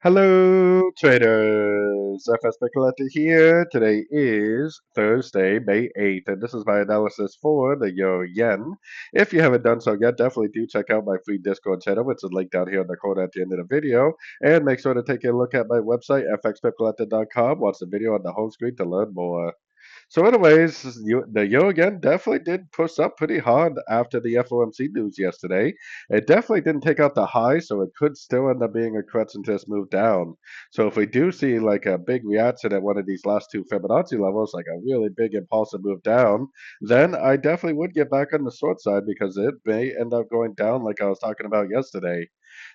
Hello, traders. FX Pip Collector here. Today is Thursday, May 8th, and this is my analysis for the Euro Yen. If you haven't done so yet, definitely do check out my free Discord channel, which is linked down here in the corner at the end of the video. And make sure to take a look at my website, fxpipcollector.com. Watch the video on the home screen to learn more. So, anyways, the euro again definitely did push up pretty hard after the FOMC news yesterday. It definitely didn't take out the high, so it could still end up being a crutch and just move down. So, if we do see like a big reaction at one of these last two Fibonacci levels, like a really big impulsive move down, then I definitely would get back on the short side because it may end up going down like I was talking about yesterday.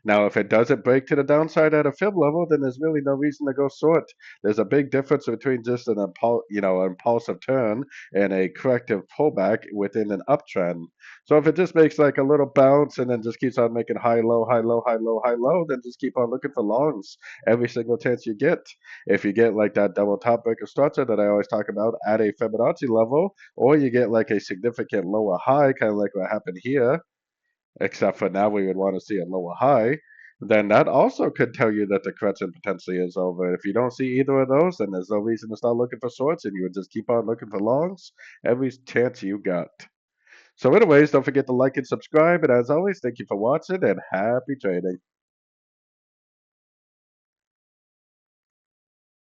Now, if it doesn't break to the downside at a fib level, then there's really no reason to go short. There's a big difference between just impulsive turn and a corrective pullback within an uptrend. So if it just makes like a little bounce and then just keeps on making high, low, high, low, high, low, high, low, then just keep on looking for longs every single chance you get. If you get like that double top breaker structure that I always talk about at a Fibonacci level, or you get like a significant lower high, kind of like what happened here, except for now we would want to see a lower high, then that also could tell you that the correction potentially is over. If you don't see either of those, then there's no reason to start looking for shorts, and you would just keep on looking for longs every chance you got. So anyways, don't forget to like and subscribe, and as always, thank you for watching, and happy trading.